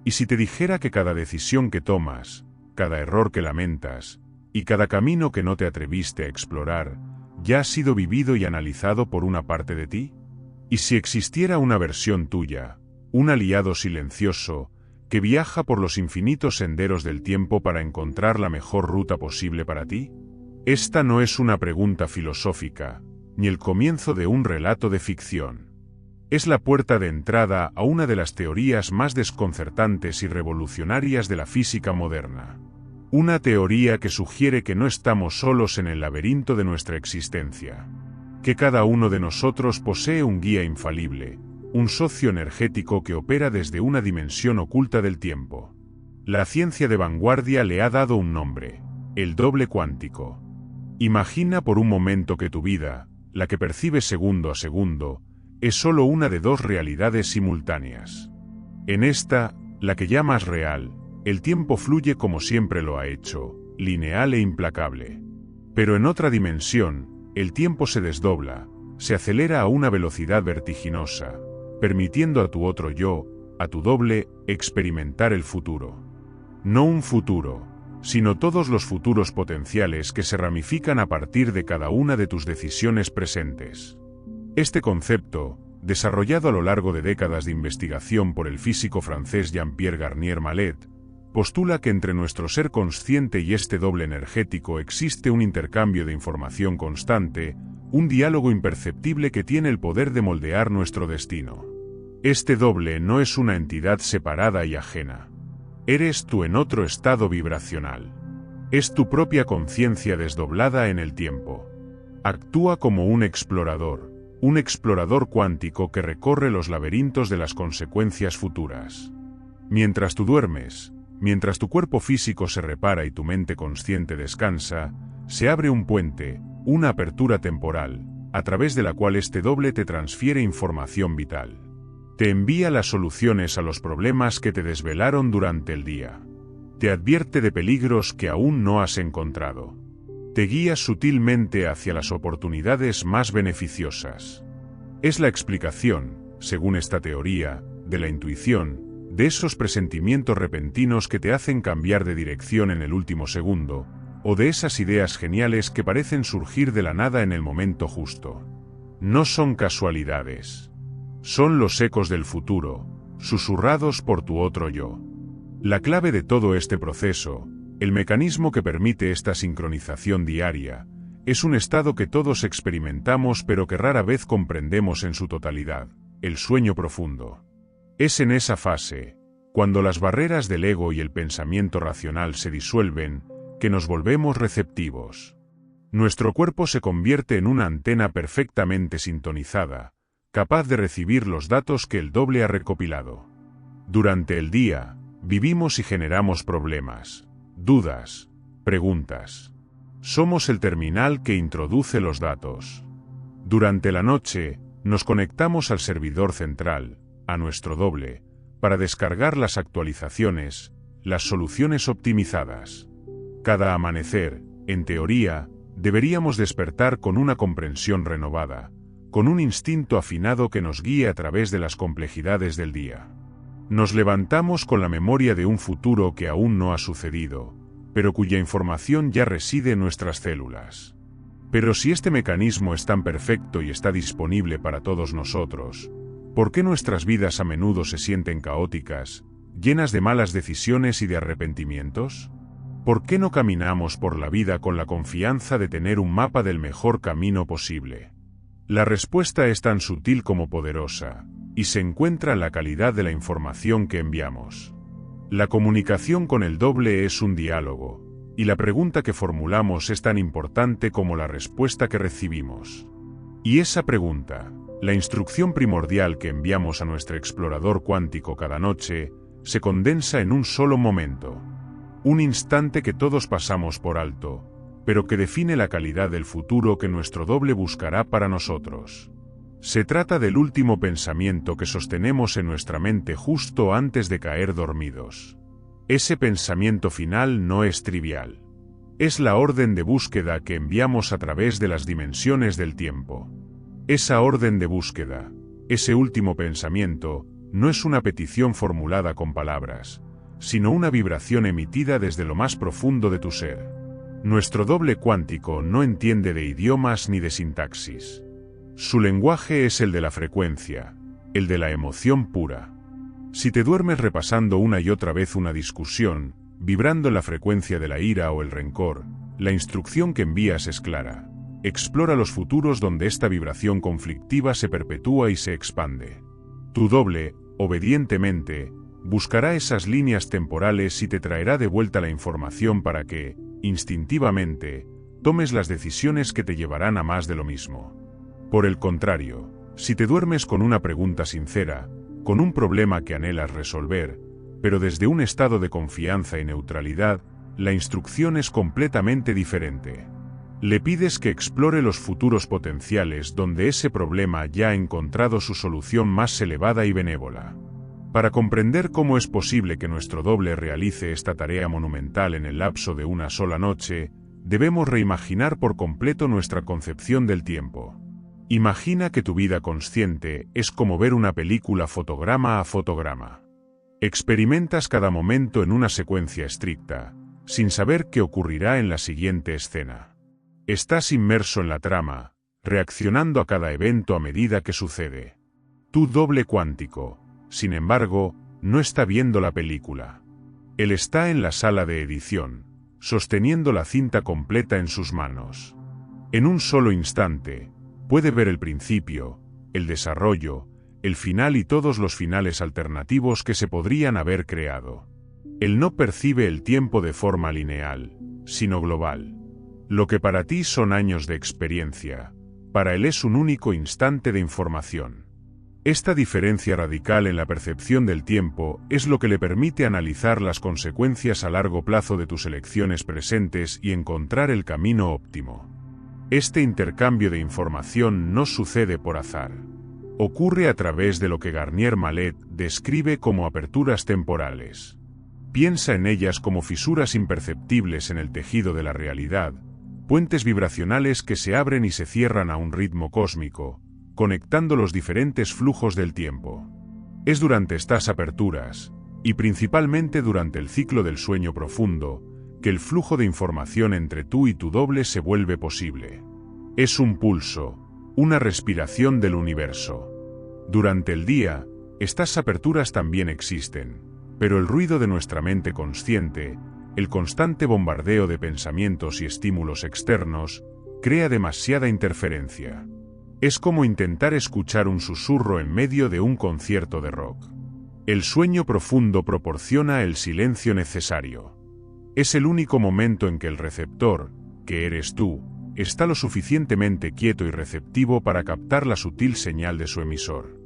¿Y si te dijera que cada decisión que tomas, cada error que lamentas, y cada camino que no te atreviste a explorar, ya ha sido vivido y analizado por una parte de ti? ¿Y si existiera una versión tuya, un aliado silencioso, que viaja por los infinitos senderos del tiempo para encontrar la mejor ruta posible para ti? Esta no es una pregunta filosófica, ni el comienzo de un relato de ficción. Es la puerta de entrada a una de las teorías más desconcertantes y revolucionarias de la física moderna. Una teoría que sugiere que no estamos solos en el laberinto de nuestra existencia. Que cada uno de nosotros posee un guía infalible, un socio energético que opera desde una dimensión oculta del tiempo. La ciencia de vanguardia le ha dado un nombre: el doble cuántico. Imagina por un momento que tu vida, la que percibes segundo a segundo, es solo una de dos realidades simultáneas. En esta, la que llamas real, el tiempo fluye como siempre lo ha hecho, lineal e implacable. Pero en otra dimensión, el tiempo se desdobla, se acelera a una velocidad vertiginosa, permitiendo a tu otro yo, a tu doble, experimentar el futuro. No un futuro, sino todos los futuros potenciales que se ramifican a partir de cada una de tus decisiones presentes. Este concepto, desarrollado a lo largo de décadas de investigación por el físico francés Jean-Pierre Garnier-Mallet, postula que entre nuestro ser consciente y este doble energético existe un intercambio de información constante, un diálogo imperceptible que tiene el poder de moldear nuestro destino. Este doble no es una entidad separada y ajena. Eres tú en otro estado vibracional. Es tu propia conciencia desdoblada en el tiempo. Actúa como un explorador cuántico que recorre los laberintos de las consecuencias futuras. Mientras tú duermes, mientras tu cuerpo físico se repara y tu mente consciente descansa, se abre un puente, una apertura temporal, a través de la cual este doble te transfiere información vital. Te envía las soluciones a los problemas que te desvelaron durante el día. Te advierte de peligros que aún no has encontrado. Te guía sutilmente hacia las oportunidades más beneficiosas. Es la explicación, según esta teoría, de la intuición, de esos presentimientos repentinos que te hacen cambiar de dirección en el último segundo, o de esas ideas geniales que parecen surgir de la nada en el momento justo. No son casualidades. Son los ecos del futuro, susurrados por tu otro yo. La clave de todo este proceso, el mecanismo que permite esta sincronización diaria, es un estado que todos experimentamos pero que rara vez comprendemos en su totalidad: el sueño profundo. Es en esa fase, cuando las barreras del ego y el pensamiento racional se disuelven, que nos volvemos receptivos. Nuestro cuerpo se convierte en una antena perfectamente sintonizada, capaz de recibir los datos que el doble ha recopilado. Durante el día, vivimos y generamos problemas, dudas, preguntas. Somos el terminal que introduce los datos. Durante la noche, nos conectamos al servidor central, a nuestro doble, para descargar las actualizaciones, las soluciones optimizadas. Cada amanecer, en teoría, deberíamos despertar con una comprensión renovada, con un instinto afinado que nos guíe a través de las complejidades del día. Nos levantamos con la memoria de un futuro que aún no ha sucedido, pero cuya información ya reside en nuestras células. Pero si este mecanismo es tan perfecto y está disponible para todos nosotros, ¿por qué nuestras vidas a menudo se sienten caóticas, llenas de malas decisiones y de arrepentimientos? ¿Por qué no caminamos por la vida con la confianza de tener un mapa del mejor camino posible? La respuesta es tan sutil como poderosa, y se encuentra en la calidad de la información que enviamos. La comunicación con el doble es un diálogo, y la pregunta que formulamos es tan importante como la respuesta que recibimos. Y esa pregunta, la instrucción primordial que enviamos a nuestro explorador cuántico cada noche, se condensa en un solo momento. Un instante que todos pasamos por alto, pero que define la calidad del futuro que nuestro doble buscará para nosotros. Se trata del último pensamiento que sostenemos en nuestra mente justo antes de caer dormidos. Ese pensamiento final no es trivial. Es la orden de búsqueda que enviamos a través de las dimensiones del tiempo. Esa orden de búsqueda, ese último pensamiento, no es una petición formulada con palabras, sino una vibración emitida desde lo más profundo de tu ser. Nuestro doble cuántico no entiende de idiomas ni de sintaxis. Su lenguaje es el de la frecuencia, el de la emoción pura. Si te duermes repasando una y otra vez una discusión, vibrando en la frecuencia de la ira o el rencor, la instrucción que envías es clara. Explora los futuros donde esta vibración conflictiva se perpetúa y se expande. Tu doble, obedientemente, buscará esas líneas temporales y te traerá de vuelta la información para que, instintivamente, tomes las decisiones que te llevarán a más de lo mismo. Por el contrario, si te duermes con una pregunta sincera, con un problema que anhelas resolver, pero desde un estado de confianza y neutralidad, la instrucción es completamente diferente. Le pides que explore los futuros potenciales donde ese problema ya ha encontrado su solución más elevada y benévola. Para comprender cómo es posible que nuestro doble realice esta tarea monumental en el lapso de una sola noche, debemos reimaginar por completo nuestra concepción del tiempo. Imagina que tu vida consciente es como ver una película fotograma a fotograma. Experimentas cada momento en una secuencia estricta, sin saber qué ocurrirá en la siguiente escena. Estás inmerso en la trama, reaccionando a cada evento a medida que sucede. Tu doble cuántico, sin embargo, no está viendo la película. Él está en la sala de edición, sosteniendo la cinta completa en sus manos. En un solo instante, puede ver el principio, el desarrollo, el final y todos los finales alternativos que se podrían haber creado. Él no percibe el tiempo de forma lineal, sino global. Lo que para ti son años de experiencia, para él es un único instante de información. Esta diferencia radical en la percepción del tiempo es lo que le permite analizar las consecuencias a largo plazo de tus elecciones presentes y encontrar el camino óptimo. Este intercambio de información no sucede por azar. Ocurre a través de lo que Garnier Mallet describe como aperturas temporales. Piensa en ellas como fisuras imperceptibles en el tejido de la realidad, puentes vibracionales que se abren y se cierran a un ritmo cósmico, conectando los diferentes flujos del tiempo. Es durante estas aperturas, y principalmente durante el ciclo del sueño profundo, que el flujo de información entre tú y tu doble se vuelve posible. Es un pulso, una respiración del universo. Durante el día, estas aperturas también existen, pero el ruido de nuestra mente consciente, el constante bombardeo de pensamientos y estímulos externos, crea demasiada interferencia. Es como intentar escuchar un susurro en medio de un concierto de rock. El sueño profundo proporciona el silencio necesario. Es el único momento en que el receptor, que eres tú, está lo suficientemente quieto y receptivo para captar la sutil señal de su emisor.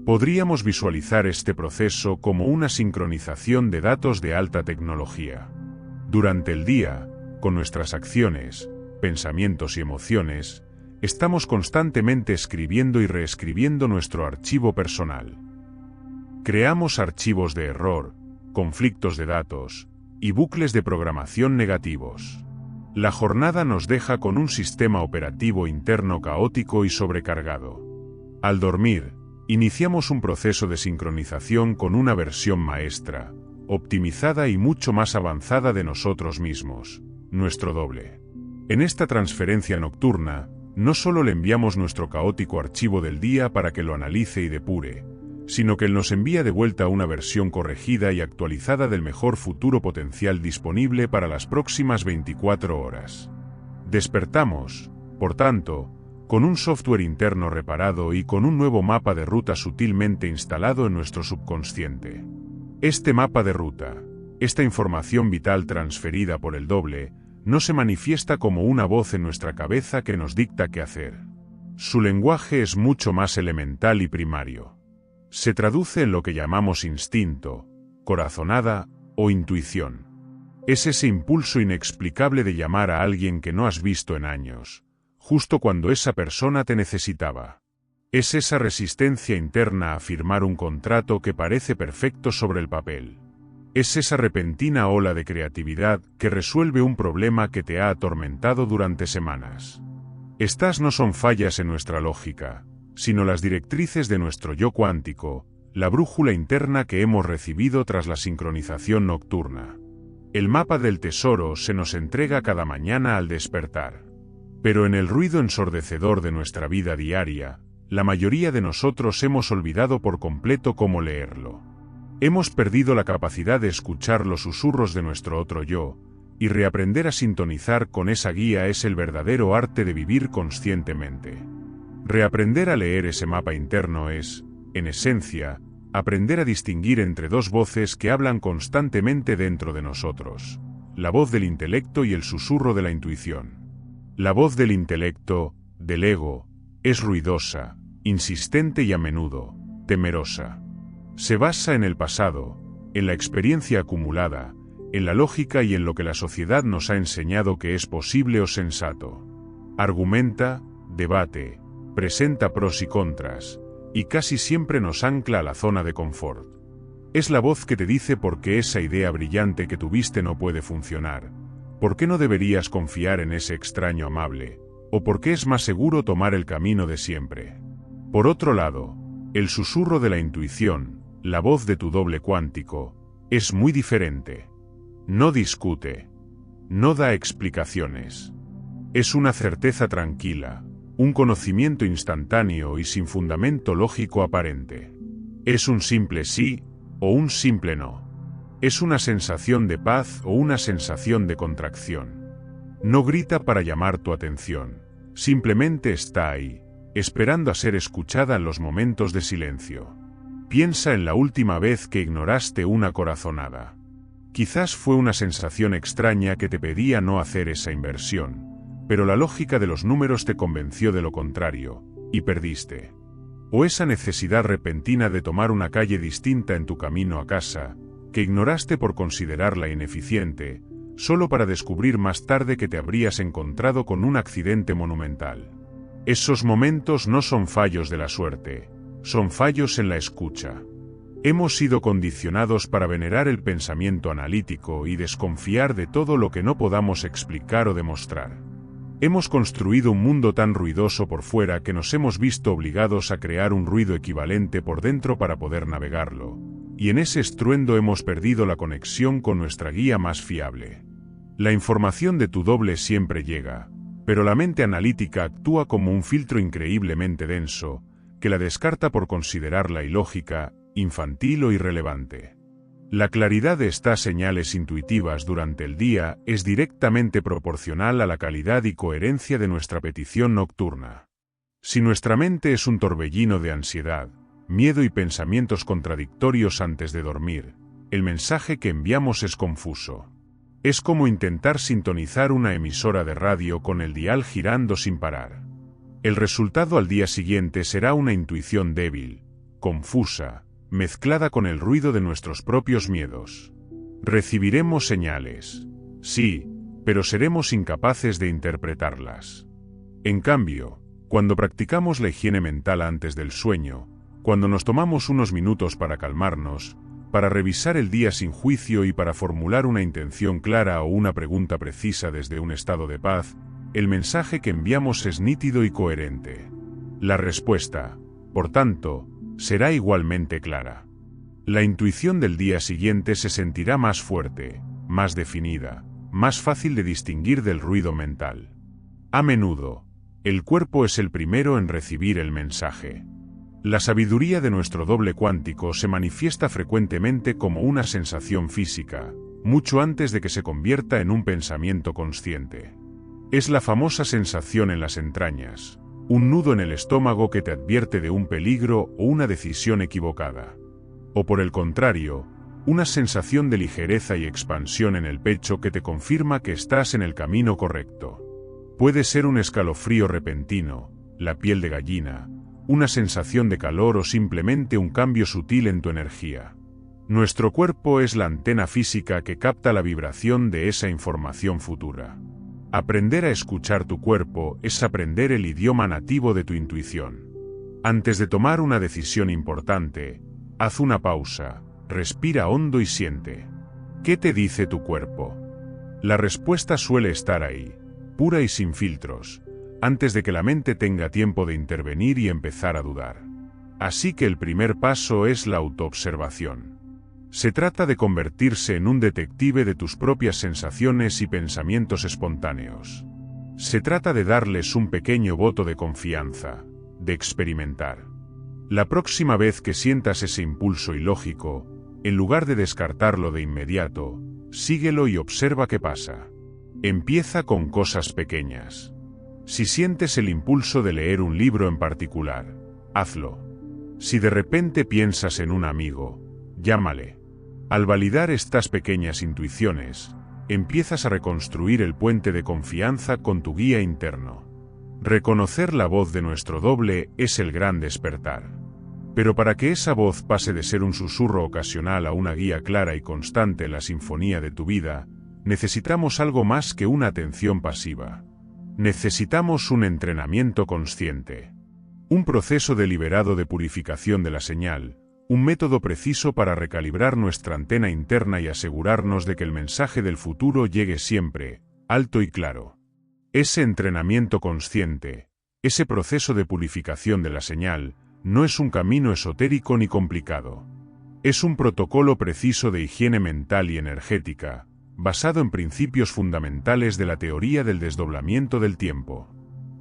Podríamos visualizar este proceso como una sincronización de datos de alta tecnología. Durante el día, con nuestras acciones, pensamientos y emociones, estamos constantemente escribiendo y reescribiendo nuestro archivo personal. Creamos archivos de error, conflictos de datos y bucles de programación negativos. La jornada nos deja con un sistema operativo interno caótico y sobrecargado. Al dormir, iniciamos un proceso de sincronización con una versión maestra, optimizada y mucho más avanzada de nosotros mismos, nuestro doble. En esta transferencia nocturna, no solo le enviamos nuestro caótico archivo del día para que lo analice y depure, sino que él nos envía de vuelta una versión corregida y actualizada del mejor futuro potencial disponible para las próximas 24 horas. Despertamos, por tanto, con un software interno reparado y con un nuevo mapa de ruta sutilmente instalado en nuestro subconsciente. Este mapa de ruta, esta información vital transferida por el doble, no se manifiesta como una voz en nuestra cabeza que nos dicta qué hacer. Su lenguaje es mucho más elemental y primario. Se traduce en lo que llamamos instinto, corazonada o intuición. Es ese impulso inexplicable de llamar a alguien que no has visto en años, justo cuando esa persona te necesitaba. Es esa resistencia interna a firmar un contrato que parece perfecto sobre el papel. Es esa repentina ola de creatividad que resuelve un problema que te ha atormentado durante semanas. Estas no son fallas en nuestra lógica, sino las directrices de nuestro yo cuántico, la brújula interna que hemos recibido tras la sincronización nocturna. El mapa del tesoro se nos entrega cada mañana al despertar. Pero en el ruido ensordecedor de nuestra vida diaria, la mayoría de nosotros hemos olvidado por completo cómo leerlo. Hemos perdido la capacidad de escuchar los susurros de nuestro otro yo, y reaprender a sintonizar con esa guía es el verdadero arte de vivir conscientemente. Reaprender a leer ese mapa interno es, en esencia, aprender a distinguir entre dos voces que hablan constantemente dentro de nosotros: la voz del intelecto y el susurro de la intuición. La voz del intelecto, del ego, es ruidosa, insistente y a menudo, temerosa. Se basa en el pasado, en la experiencia acumulada, en la lógica y en lo que la sociedad nos ha enseñado que es posible o sensato. Argumenta, debate, presenta pros y contras, y casi siempre nos ancla a la zona de confort. Es la voz que te dice por qué esa idea brillante que tuviste no puede funcionar, por qué no deberías confiar en ese extraño amable, o por qué es más seguro tomar el camino de siempre. Por otro lado, el susurro de la intuición, la voz de tu doble cuántico, es muy diferente. No discute, no da explicaciones. Es una certeza tranquila, un conocimiento instantáneo y sin fundamento lógico aparente. Es un simple sí o un simple no. Es una sensación de paz o una sensación de contracción. No grita para llamar tu atención, simplemente está ahí, esperando a ser escuchada en los momentos de silencio. Piensa en la última vez que ignoraste una corazonada. Quizás fue una sensación extraña que te pedía no hacer esa inversión, pero la lógica de los números te convenció de lo contrario, y perdiste. O esa necesidad repentina de tomar una calle distinta en tu camino a casa, que ignoraste por considerarla ineficiente, solo para descubrir más tarde que te habrías encontrado con un accidente monumental. Esos momentos no son fallos de la suerte, son fallos en la escucha. Hemos sido condicionados para venerar el pensamiento analítico y desconfiar de todo lo que no podamos explicar o demostrar. Hemos construido un mundo tan ruidoso por fuera que nos hemos visto obligados a crear un ruido equivalente por dentro para poder navegarlo, y en ese estruendo hemos perdido la conexión con nuestra guía más fiable. La información de tu doble siempre llega, pero la mente analítica actúa como un filtro increíblemente denso, que la descarta por considerarla ilógica, infantil o irrelevante. La claridad de estas señales intuitivas durante el día es directamente proporcional a la calidad y coherencia de nuestra petición nocturna. Si nuestra mente es un torbellino de ansiedad, miedo y pensamientos contradictorios antes de dormir, el mensaje que enviamos es confuso. Es como intentar sintonizar una emisora de radio con el dial girando sin parar. El resultado al día siguiente será una intuición débil, confusa, mezclada con el ruido de nuestros propios miedos. Recibiremos señales, sí, pero seremos incapaces de interpretarlas. En cambio, cuando practicamos la higiene mental antes del sueño, cuando nos tomamos unos minutos para calmarnos, para revisar el día sin juicio y para formular una intención clara o una pregunta precisa desde un estado de paz, el mensaje que enviamos es nítido y coherente. La respuesta, por tanto, será igualmente clara. La intuición del día siguiente se sentirá más fuerte, más definida, más fácil de distinguir del ruido mental. A menudo, el cuerpo es el primero en recibir el mensaje. La sabiduría de nuestro doble cuántico se manifiesta frecuentemente como una sensación física, mucho antes de que se convierta en un pensamiento consciente. Es la famosa sensación en las entrañas, un nudo en el estómago que te advierte de un peligro o una decisión equivocada. O por el contrario, una sensación de ligereza y expansión en el pecho que te confirma que estás en el camino correcto. Puede ser un escalofrío repentino, la piel de gallina, una sensación de calor o simplemente un cambio sutil en tu energía. Nuestro cuerpo es la antena física que capta la vibración de esa información futura. Aprender a escuchar tu cuerpo es aprender el idioma nativo de tu intuición. Antes de tomar una decisión importante, haz una pausa, respira hondo y siente. ¿Qué te dice tu cuerpo? La respuesta suele estar ahí, pura y sin filtros, antes de que la mente tenga tiempo de intervenir y empezar a dudar. Así que el primer paso es la autoobservación. Se trata de convertirse en un detective de tus propias sensaciones y pensamientos espontáneos. Se trata de darles un pequeño voto de confianza, de experimentar. La próxima vez que sientas ese impulso ilógico, en lugar de descartarlo de inmediato, síguelo y observa qué pasa. Empieza con cosas pequeñas. Si sientes el impulso de leer un libro en particular, hazlo. Si de repente piensas en un amigo, llámale. Al validar estas pequeñas intuiciones, empiezas a reconstruir el puente de confianza con tu guía interno. Reconocer la voz de nuestro doble es el gran despertar. Pero para que esa voz pase de ser un susurro ocasional a una guía clara y constante en la sinfonía de tu vida, necesitamos algo más que una atención pasiva. Necesitamos un entrenamiento consciente. Un proceso deliberado de purificación de la señal, un método preciso para recalibrar nuestra antena interna y asegurarnos de que el mensaje del futuro llegue siempre, alto y claro. Ese entrenamiento consciente, ese proceso de purificación de la señal, no es un camino esotérico ni complicado. Es un protocolo preciso de higiene mental y energética, basado en principios fundamentales de la teoría del desdoblamiento del tiempo.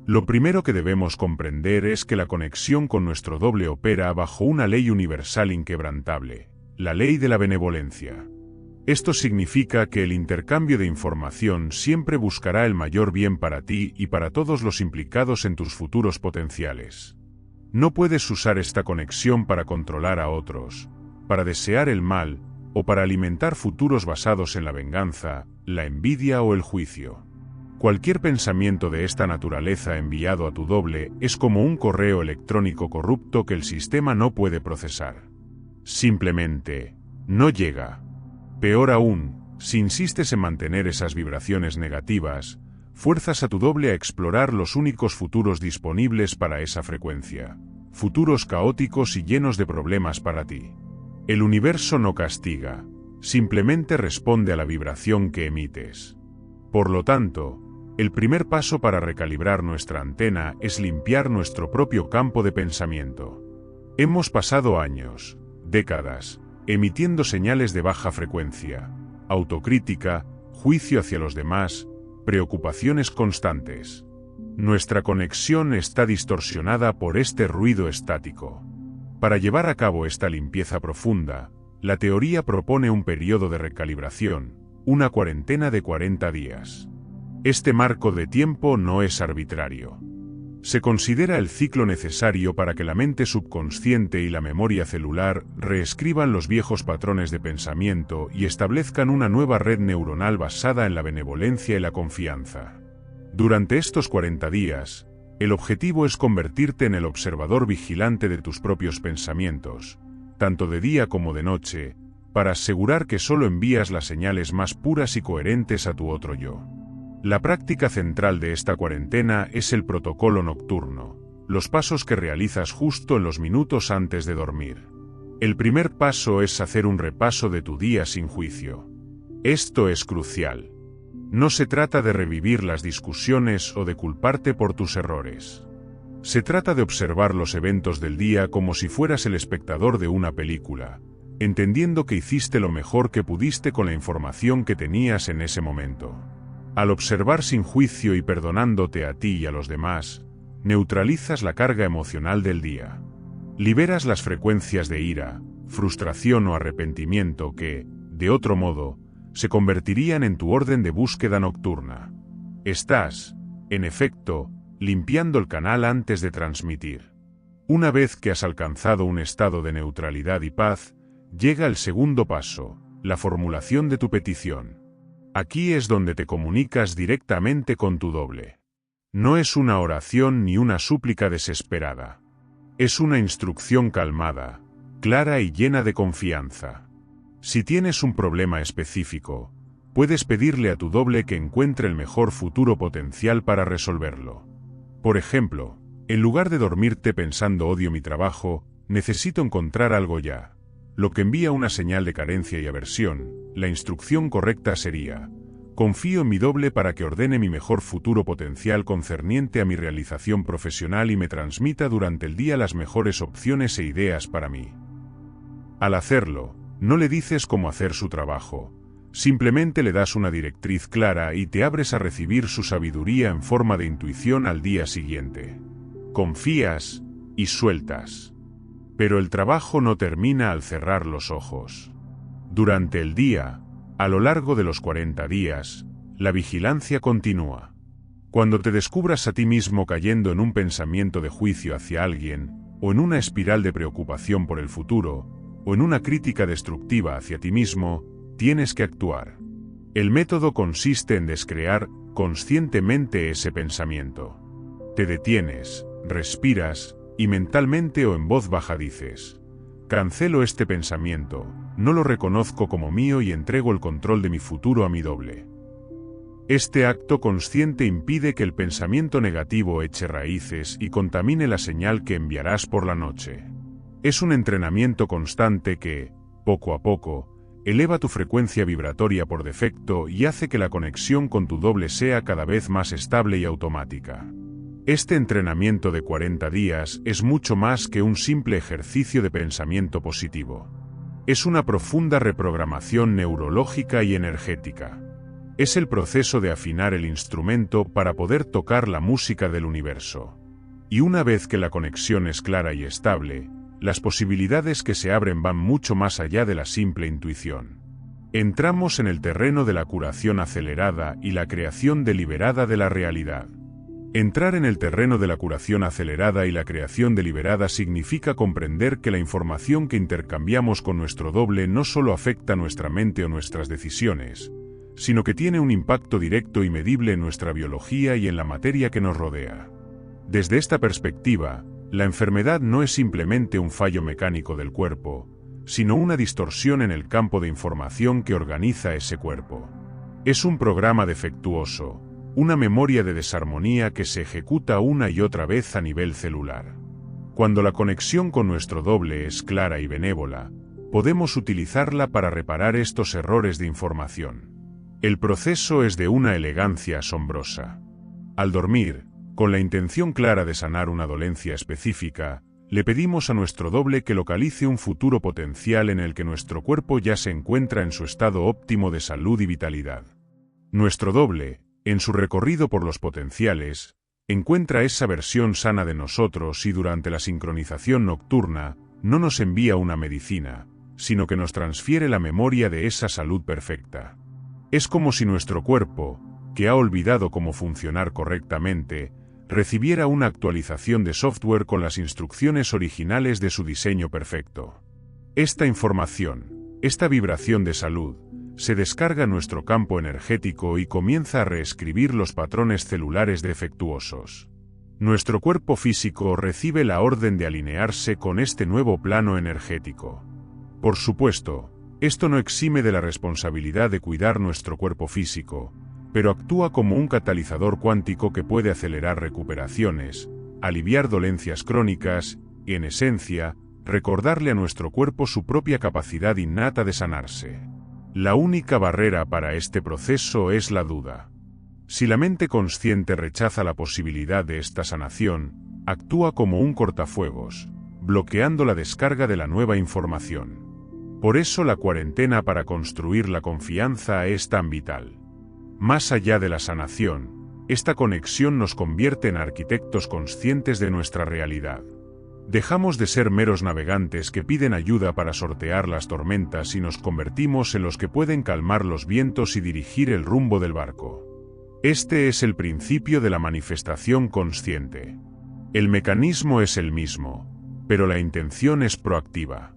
Lo primero que debemos comprender es que la conexión con nuestro doble opera bajo una ley universal inquebrantable, la ley de la benevolencia. Esto significa que el intercambio de información siempre buscará el mayor bien para ti y para todos los implicados en tus futuros potenciales. No puedes usar esta conexión para controlar a otros, para desear el mal, o para alimentar futuros basados en la venganza, la envidia o el juicio. Cualquier pensamiento de esta naturaleza enviado a tu doble es como un correo electrónico corrupto que el sistema no puede procesar. Simplemente, no llega. Peor aún, si insistes en mantener esas vibraciones negativas, fuerzas a tu doble a explorar los únicos futuros disponibles para esa frecuencia. Futuros caóticos y llenos de problemas para ti. El universo no castiga, simplemente responde a la vibración que emites. Por lo tanto, el primer paso para recalibrar nuestra antena es limpiar nuestro propio campo de pensamiento. Hemos pasado años, décadas, emitiendo señales de baja frecuencia, autocrítica, juicio hacia los demás, preocupaciones constantes. Nuestra conexión está distorsionada por este ruido estático. Para llevar a cabo esta limpieza profunda, la teoría propone un periodo de recalibración, una cuarentena de 40 días. Este marco de tiempo no es arbitrario. Se considera el ciclo necesario para que la mente subconsciente y la memoria celular reescriban los viejos patrones de pensamiento y establezcan una nueva red neuronal basada en la benevolencia y la confianza. Durante estos 40 días, el objetivo es convertirte en el observador vigilante de tus propios pensamientos, tanto de día como de noche, para asegurar que solo envías las señales más puras y coherentes a tu otro yo. La práctica central de esta cuarentena es el protocolo nocturno, los pasos que realizas justo en los minutos antes de dormir. El primer paso es hacer un repaso de tu día sin juicio. Esto es crucial. No se trata de revivir las discusiones o de culparte por tus errores. Se trata de observar los eventos del día como si fueras el espectador de una película, entendiendo que hiciste lo mejor que pudiste con la información que tenías en ese momento. Al observar sin juicio y perdonándote a ti y a los demás, neutralizas la carga emocional del día. Liberas las frecuencias de ira, frustración o arrepentimiento que, de otro modo, se convertirían en tu orden de búsqueda nocturna. Estás, en efecto, limpiando el canal antes de transmitir. Una vez que has alcanzado un estado de neutralidad y paz, llega el segundo paso, la formulación de tu petición. Aquí es donde te comunicas directamente con tu doble. No es una oración ni una súplica desesperada. Es una instrucción calmada, clara y llena de confianza. Si tienes un problema específico, puedes pedirle a tu doble que encuentre el mejor futuro potencial para resolverlo. Por ejemplo, en lugar de dormirte pensando odio mi trabajo, necesito encontrar algo ya, lo que envía una señal de carencia y aversión, la instrucción correcta sería: Confío en mi doble para que ordene mi mejor futuro potencial concerniente a mi realización profesional y me transmita durante el día las mejores opciones e ideas para mí. Al hacerlo, no le dices cómo hacer su trabajo, simplemente le das una directriz clara y te abres a recibir su sabiduría en forma de intuición al día siguiente. Confías y sueltas. Pero el trabajo no termina al cerrar los ojos. Durante el día, a lo largo de los 40 días, la vigilancia continúa. Cuando te descubras a ti mismo cayendo en un pensamiento de juicio hacia alguien, o en una espiral de preocupación por el futuro, o en una crítica destructiva hacia ti mismo, tienes que actuar. El método consiste en descrear conscientemente ese pensamiento. Te detienes, respiras, y mentalmente o en voz baja dices: cancelo este pensamiento, no lo reconozco como mío y entrego el control de mi futuro a mi doble. Este acto consciente impide que el pensamiento negativo eche raíces y contamine la señal que enviarás por la noche. Es un entrenamiento constante que, poco a poco, eleva tu frecuencia vibratoria por defecto y hace que la conexión con tu doble sea cada vez más estable y automática. Este entrenamiento de 40 días es mucho más que un simple ejercicio de pensamiento positivo. Es una profunda reprogramación neurológica y energética. Es el proceso de afinar el instrumento para poder tocar la música del universo. Y una vez que la conexión es clara y estable, las posibilidades que se abren van mucho más allá de la simple intuición. Entramos en el terreno de la curación acelerada y la creación deliberada de la realidad. Entrar en el terreno de la curación acelerada y la creación deliberada significa comprender que la información que intercambiamos con nuestro doble no solo afecta nuestra mente o nuestras decisiones, sino que tiene un impacto directo y medible en nuestra biología y en la materia que nos rodea. Desde esta perspectiva, la enfermedad no es simplemente un fallo mecánico del cuerpo, sino una distorsión en el campo de información que organiza ese cuerpo. Es un programa defectuoso, una memoria de desarmonía que se ejecuta una y otra vez a nivel celular. Cuando la conexión con nuestro doble es clara y benévola, podemos utilizarla para reparar estos errores de información. El proceso es de una elegancia asombrosa. Al dormir, con la intención clara de sanar una dolencia específica, le pedimos a nuestro doble que localice un futuro potencial en el que nuestro cuerpo ya se encuentra en su estado óptimo de salud y vitalidad. Nuestro doble, en su recorrido por los potenciales, encuentra esa versión sana de nosotros y durante la sincronización nocturna, no nos envía una medicina, sino que nos transfiere la memoria de esa salud perfecta. Es como si nuestro cuerpo, que ha olvidado cómo funcionar correctamente, recibiera una actualización de software con las instrucciones originales de su diseño perfecto. Esta información, esta vibración de salud, se descarga en nuestro campo energético y comienza a reescribir los patrones celulares defectuosos. Nuestro cuerpo físico recibe la orden de alinearse con este nuevo plano energético. Por supuesto, esto no exime de la responsabilidad de cuidar nuestro cuerpo físico, pero actúa como un catalizador cuántico que puede acelerar recuperaciones, aliviar dolencias crónicas y, en esencia, recordarle a nuestro cuerpo su propia capacidad innata de sanarse. La única barrera para este proceso es la duda. Si la mente consciente rechaza la posibilidad de esta sanación, actúa como un cortafuegos, bloqueando la descarga de la nueva información. Por eso la cuarentena para construir la confianza es tan vital. Más allá de la sanación, esta conexión nos convierte en arquitectos conscientes de nuestra realidad. Dejamos de ser meros navegantes que piden ayuda para sortear las tormentas y nos convertimos en los que pueden calmar los vientos y dirigir el rumbo del barco. Este es el principio de la manifestación consciente. El mecanismo es el mismo, pero la intención es proactiva.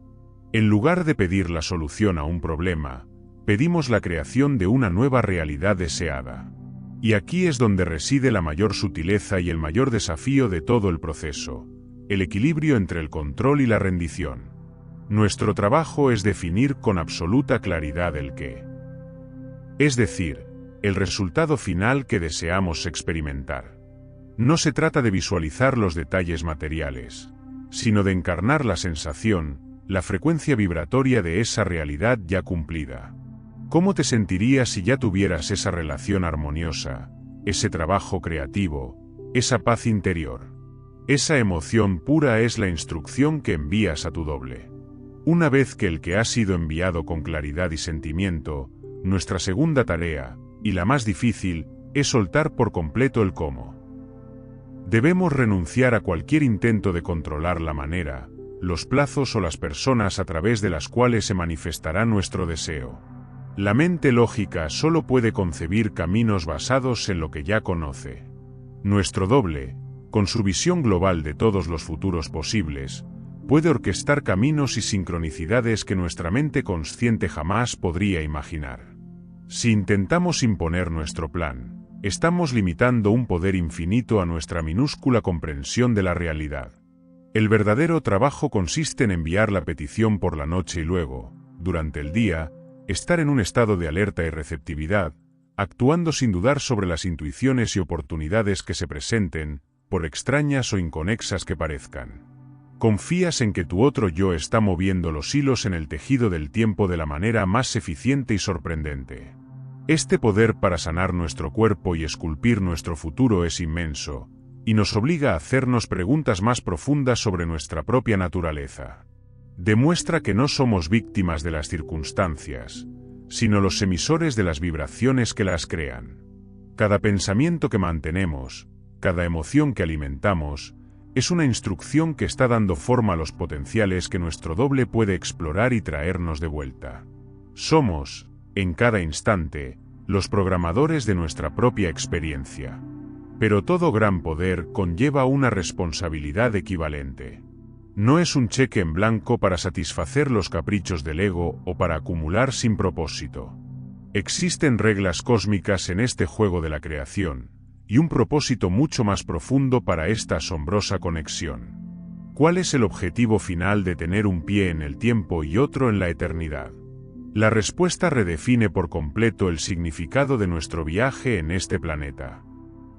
En lugar de pedir la solución a un problema, pedimos la creación de una nueva realidad deseada. Y aquí es donde reside la mayor sutileza y el mayor desafío de todo el proceso: el equilibrio entre el control y la rendición. Nuestro trabajo es definir con absoluta claridad el qué. Es decir, el resultado final que deseamos experimentar. No se trata de visualizar los detalles materiales, sino de encarnar la sensación, la frecuencia vibratoria de esa realidad ya cumplida. ¿Cómo te sentirías si ya tuvieras esa relación armoniosa, ese trabajo creativo, esa paz interior? Esa emoción pura es la instrucción que envías a tu doble. Una vez que el que ha sido enviado con claridad y sentimiento, nuestra segunda tarea, y la más difícil, es soltar por completo el cómo. Debemos renunciar a cualquier intento de controlar la manera, los plazos o las personas a través de las cuales se manifestará nuestro deseo. La mente lógica solo puede concebir caminos basados en lo que ya conoce. Nuestro doble, con su visión global de todos los futuros posibles, puede orquestar caminos y sincronicidades que nuestra mente consciente jamás podría imaginar. Si intentamos imponer nuestro plan, estamos limitando un poder infinito a nuestra minúscula comprensión de la realidad. El verdadero trabajo consiste en enviar la petición por la noche y luego, durante el día, estar en un estado de alerta y receptividad, actuando sin dudar sobre las intuiciones y oportunidades que se presenten, por extrañas o inconexas que parezcan. Confías en que tu otro yo está moviendo los hilos en el tejido del tiempo de la manera más eficiente y sorprendente. Este poder para sanar nuestro cuerpo y esculpir nuestro futuro es inmenso, y nos obliga a hacernos preguntas más profundas sobre nuestra propia naturaleza. Demuestra que no somos víctimas de las circunstancias, sino los emisores de las vibraciones que las crean. Cada pensamiento que mantenemos, cada emoción que alimentamos, es una instrucción que está dando forma a los potenciales que nuestro doble puede explorar y traernos de vuelta. Somos, en cada instante, los programadores de nuestra propia experiencia. Pero todo gran poder conlleva una responsabilidad equivalente. No es un cheque en blanco para satisfacer los caprichos del ego o para acumular sin propósito. Existen reglas cósmicas en este juego de la creación, y un propósito mucho más profundo para esta asombrosa conexión. ¿Cuál es el objetivo final de tener un pie en el tiempo y otro en la eternidad? La respuesta redefine por completo el significado de nuestro viaje en este planeta.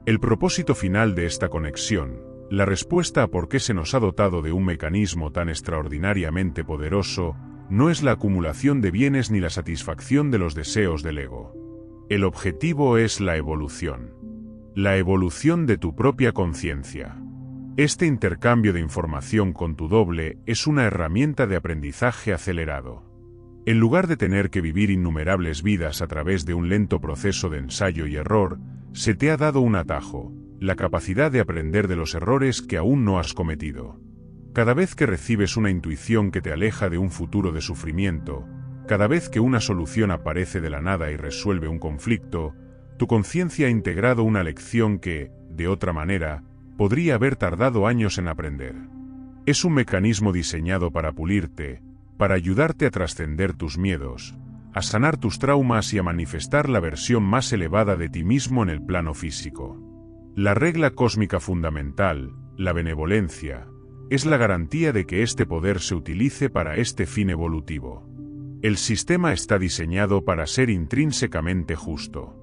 El propósito final de esta conexión, la respuesta a por qué se nos ha dotado de un mecanismo tan extraordinariamente poderoso, no es la acumulación de bienes ni la satisfacción de los deseos del ego. El objetivo es la evolución. La evolución de tu propia conciencia. Este intercambio de información con tu doble es una herramienta de aprendizaje acelerado. En lugar de tener que vivir innumerables vidas a través de un lento proceso de ensayo y error, se te ha dado un atajo, la capacidad de aprender de los errores que aún no has cometido. Cada vez que recibes una intuición que te aleja de un futuro de sufrimiento, cada vez que una solución aparece de la nada y resuelve un conflicto, tu conciencia ha integrado una lección que, de otra manera, podría haber tardado años en aprender. Es un mecanismo diseñado para pulirte, para ayudarte a trascender tus miedos, a sanar tus traumas y a manifestar la versión más elevada de ti mismo en el plano físico. La regla cósmica fundamental, la benevolencia, es la garantía de que este poder se utilice para este fin evolutivo. El sistema está diseñado para ser intrínsecamente justo.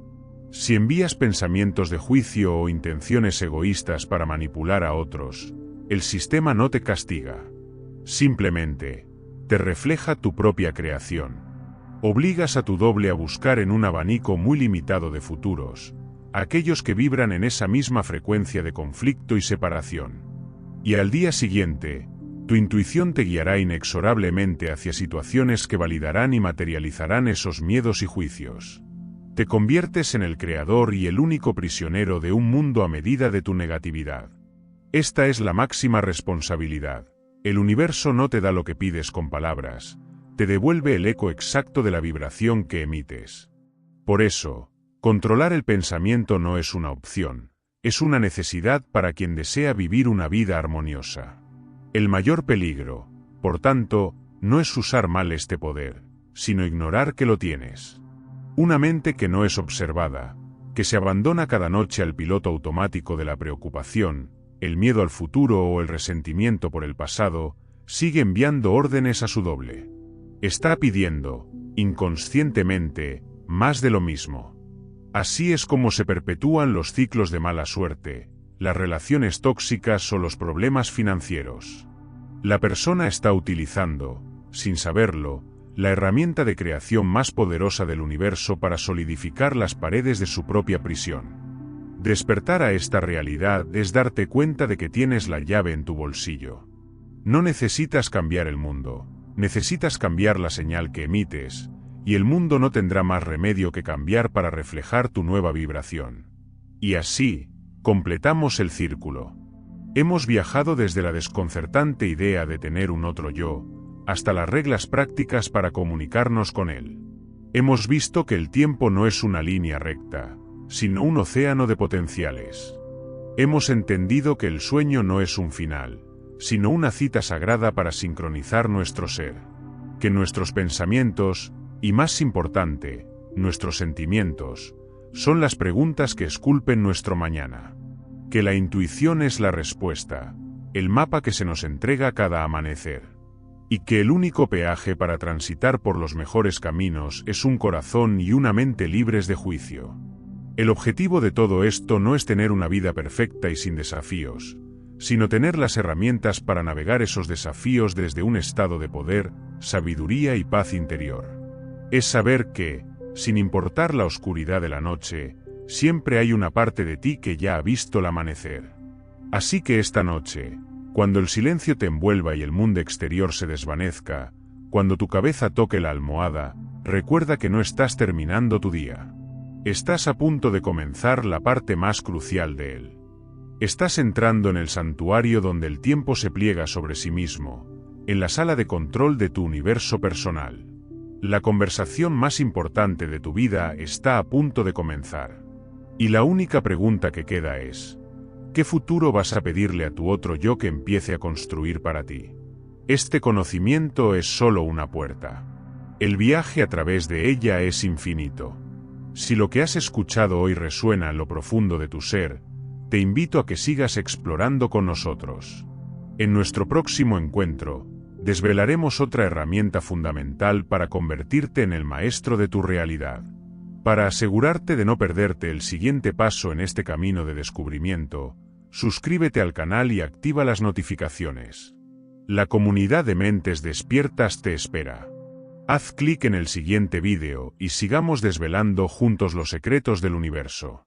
Si envías pensamientos de juicio o intenciones egoístas para manipular a otros, el sistema no te castiga. Simplemente, te refleja tu propia creación. Obligas a tu doble a buscar en un abanico muy limitado de futuros, aquellos que vibran en esa misma frecuencia de conflicto y separación. Y al día siguiente, tu intuición te guiará inexorablemente hacia situaciones que validarán y materializarán esos miedos y juicios. Te conviertes en el creador y el único prisionero de un mundo a medida de tu negatividad. Esta es la máxima responsabilidad. El universo no te da lo que pides con palabras, te devuelve el eco exacto de la vibración que emites. Por eso, controlar el pensamiento no es una opción, es una necesidad para quien desea vivir una vida armoniosa. El mayor peligro, por tanto, no es usar mal este poder, sino ignorar que lo tienes. Una mente que no es observada, que se abandona cada noche al piloto automático de la preocupación, el miedo al futuro o el resentimiento por el pasado, sigue enviando órdenes a su doble. Está pidiendo, inconscientemente, más de lo mismo. Así es como se perpetúan los ciclos de mala suerte, las relaciones tóxicas o los problemas financieros. La persona está utilizando, sin saberlo, la herramienta de creación más poderosa del universo para solidificar las paredes de su propia prisión. Despertar a esta realidad es darte cuenta de que tienes la llave en tu bolsillo. No necesitas cambiar el mundo, necesitas cambiar la señal que emites, y el mundo no tendrá más remedio que cambiar para reflejar tu nueva vibración. Y así, completamos el círculo. Hemos viajado desde la desconcertante idea de tener un otro yo, hasta las reglas prácticas para comunicarnos con él. Hemos visto que el tiempo no es una línea recta, sino un océano de potenciales. Hemos entendido que el sueño no es un final, sino una cita sagrada para sincronizar nuestro ser. Que nuestros pensamientos, y más importante, nuestros sentimientos, son las preguntas que esculpen nuestro mañana. Que la intuición es la respuesta, el mapa que se nos entrega cada amanecer. Y que el único peaje para transitar por los mejores caminos es un corazón y una mente libres de juicio. El objetivo de todo esto no es tener una vida perfecta y sin desafíos, sino tener las herramientas para navegar esos desafíos desde un estado de poder, sabiduría y paz interior. Es saber que, sin importar la oscuridad de la noche, siempre hay una parte de ti que ya ha visto el amanecer. Así que esta noche, cuando el silencio te envuelva y el mundo exterior se desvanezca, cuando tu cabeza toque la almohada, recuerda que no estás terminando tu día. Estás a punto de comenzar la parte más crucial de él. Estás entrando en el santuario donde el tiempo se pliega sobre sí mismo, en la sala de control de tu universo personal. La conversación más importante de tu vida está a punto de comenzar. Y la única pregunta que queda es: ¿qué futuro vas a pedirle a tu otro yo que empiece a construir para ti? Este conocimiento es solo una puerta. El viaje a través de ella es infinito. Si lo que has escuchado hoy resuena en lo profundo de tu ser, te invito a que sigas explorando con nosotros. En nuestro próximo encuentro, desvelaremos otra herramienta fundamental para convertirte en el maestro de tu realidad. Para asegurarte de no perderte el siguiente paso en este camino de descubrimiento, suscríbete al canal y activa las notificaciones. La comunidad de mentes despiertas te espera. Haz clic en el siguiente vídeo y sigamos desvelando juntos los secretos del universo.